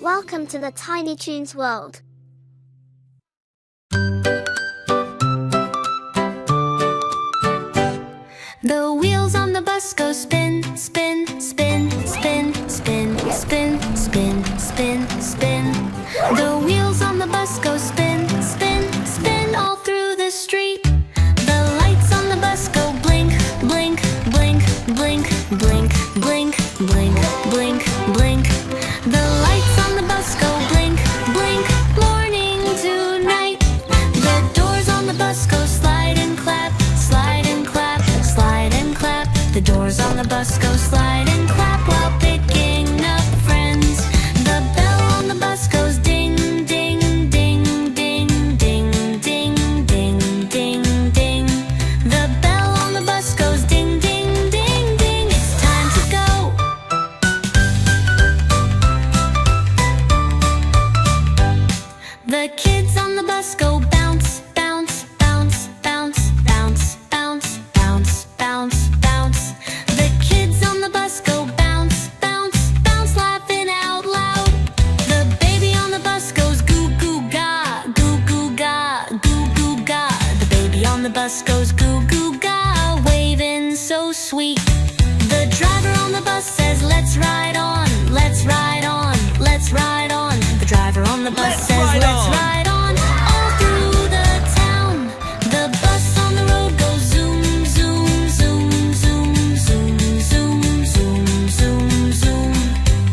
Welcome to the Tiny Toons world. The wheels on the bus go spin, spin, spin, spin, spin, spin, spin, spin, spin. The wheels on the bus go spin, spin, spin all through the street. The lights on the bus go blink, blink, blink, blink, blink, blink, blink, blink, blink. The lights on the bus go blink, blink, morning to night. The doors on the bus go slide and clap, slide and clap, slide and clap. The doors on the bus go slide and clap while picking up friends. The bell on the bus goes ding, ding, ding, ding, ding, ding, ding, ding, ding. The bell on the bus goes ding, ding, ding, ding. It's time to go. The kids on the bus go bounce, bounce, bounce, bounce, bounce, bounce, bounce, bounce, bounce. The kids on the bus go bounce, bounce, bounce, laughing out loud. The baby on the bus goes goo goo ga, goo goo ga, goo goo ga. The baby on the bus goes goo goo ga, waving so sweet. The driver on the bus says, let's ride on, let's ride on, let's ride on. The driver on the bus says, let's ride on, all through the town. The bus on the road goes zoom, zoom, zoom, zoom, zoom, zoom, zoom, zoom, zoom.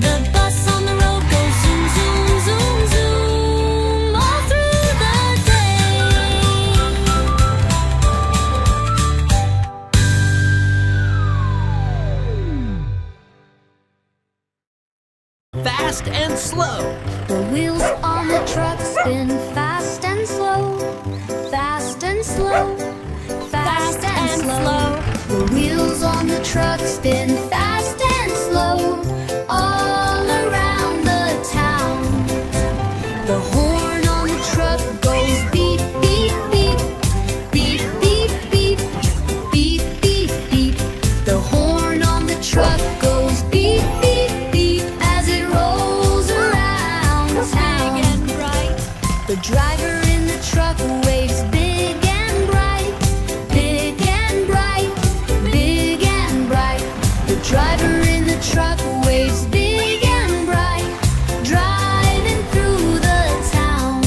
The bus on the road goes zoom, zoom, zoom, zoom, all through the day. Fast and slow. The wheels on the truck spin fast and slow, fast and slow, fast and slow. The wheels on the truck spin fast and slow, all around the town. The horn on the truck goes beep, beep, beep, beep, beep, beep, beep, beep, beep. The horn on the truck goes beep, beep, beep as it rolls around town. The driver in the truck waves big and bright, big and bright, big and bright. The driver in the truck waves big and bright, driving through the town.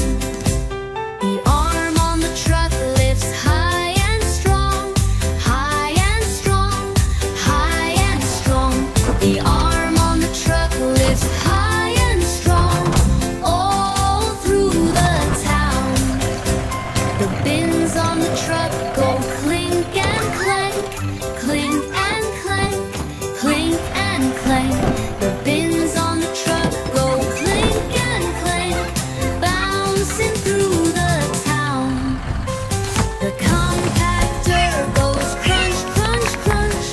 The arm on the truck lifts high and strong, high and strong, high and strong. The arm on the truck lifts high and strong, all through the town. The bins on the truck go clink and clank, clink and clank, clink and clank. The bins on the truck go clink and clank, bouncing through the town. The compactor goes crunch, crunch, crunch,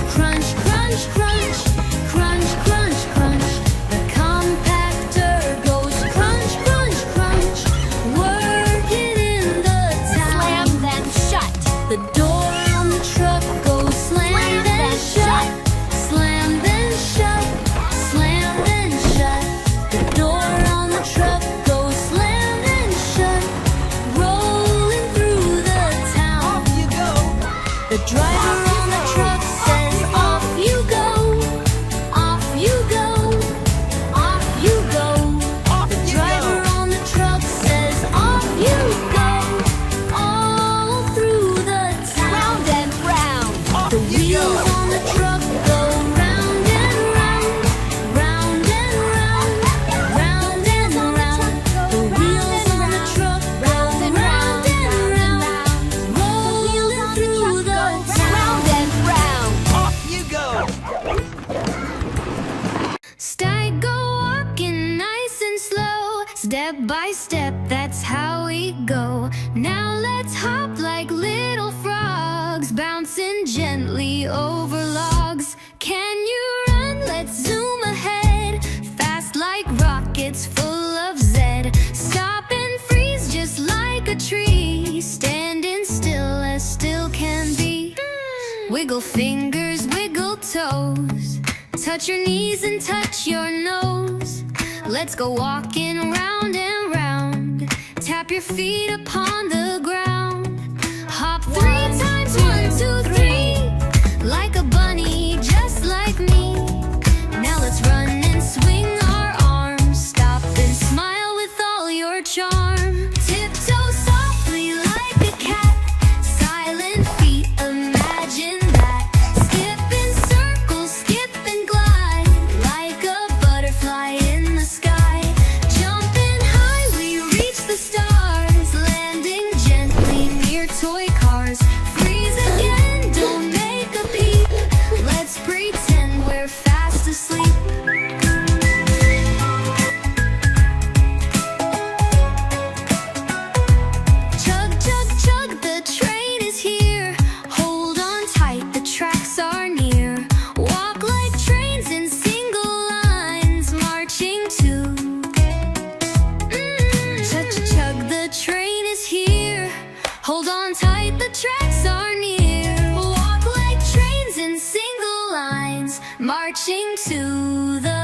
crunch, crunch, crunch, crunch, crunch, crunch. The compactor goes crunch, crunch, crunch, working in the town. Slam then shut. The door on the truck goes slam then shut, slam then shut, slam then shut. The door on the truck goes slam then shut, rolling through the town. You go. The driver on the truck says, off you go, off you go, off you go. The driver on the truck says, off you go, all through the town. Round and round. The wheels on the truck go round and round, round and round, round and round. The wheels on the truck go round and round, rolling through the town. Round and round. Off you go. Stag go walking nice and slow, step by step, that's how we go. Now let's hop like little frogs, bouncing gently over logs. Can you run? Let's zoom ahead, fast like rockets full of Zed. Stop and freeze just like a tree, standing still can be. Wiggle fingers, wiggle toes, touch your knees and touch your nose. Let's go walking round and round. Tap your feet upon the ground. Hop 3 times, 1, 2, 3. Like a bunny, just like me. Now let's run and swing our arms. Stop and smile with all your charm. Tiptoe softly like a cat. Silent feet, imagine that. Skip in circles, skip and glide. Like a butterfly in the sky. Jumping high, we reach the stars. Landing gently near toy cars. Freeze again, don't make a peep. Let's pretend we're fast asleep. Chug, chug, chug, the train is here. Hold on tight, the tracks are near. Walk like trains in single lines, marching to. Chug, chug, chug, the train is here. Hold on tight, the tracks are near. Walk like trains in single lines, marching to the.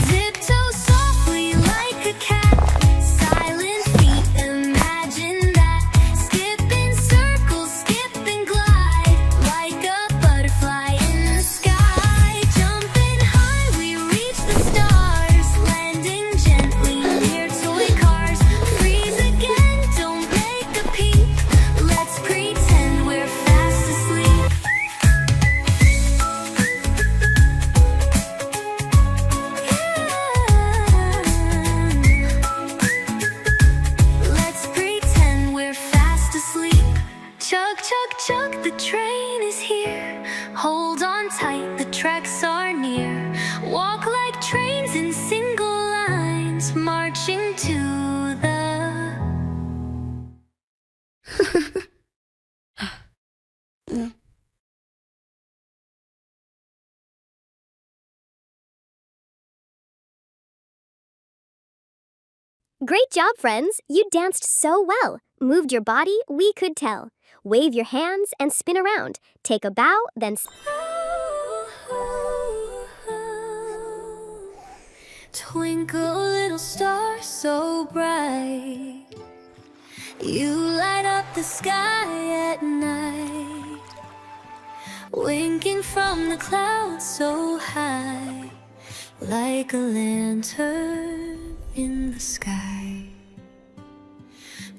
Tiptoe softly like a cat. Silent feet, imagine that. Skip in circles, skip and glide. Like a butterfly in the sky. Jumping high, we reach the stars. Landing gently near toy cars. Freeze again, don't make a peep. Let's pretend we're fast asleep. Let's pretend we're fast asleep. Chug, chug, chug, the train is here. Hold on tight, the tracks are near. Walk like trains in single lines, marching to the. Great job, friends! You danced so well. Moved your body, we could tell. Wave your hands and spin around. Take a bow, then. Twinkle, little star so bright. You light up the sky at night. Winking from the clouds so high. Like a lantern in the sky.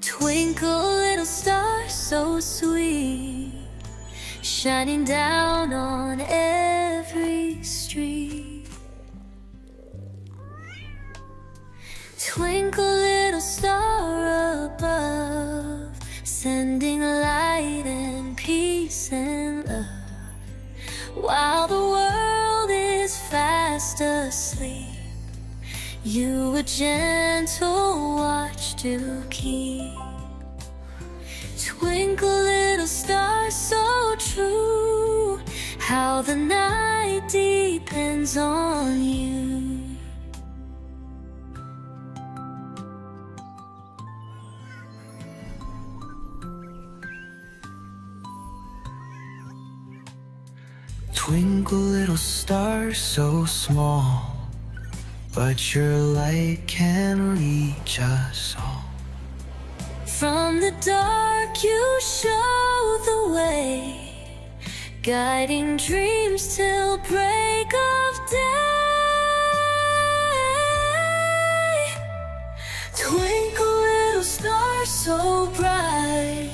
Twinkle, little star so sweet. Shining down on every street. Twinkle, little star above, sending light and peace and love. While the world is fast asleep, you a gentle watch to keep. Twinkle, little star so true, how the night depends on you. Twinkle, little star so small, but your light can reach us all. From the dark you show the way, guiding dreams till break of day. Twinkle, little star so bright,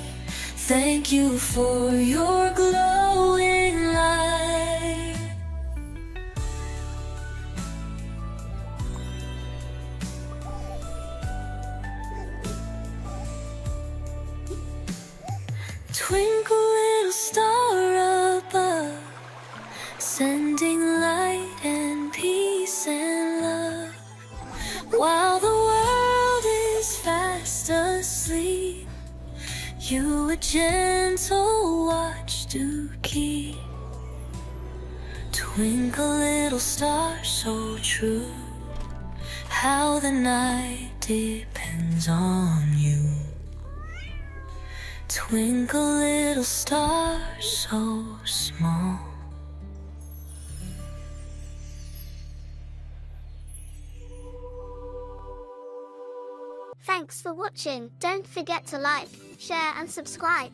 thank you for your glowing light. Twinkle, little star above, sending light and peace and love. While the world is fast asleep, you a gentle watch to keep. Twinkle, little star so true, how the night depends on you. Twinkle, little star, so small. Thanks for watching. Don't forget to like, share and subscribe.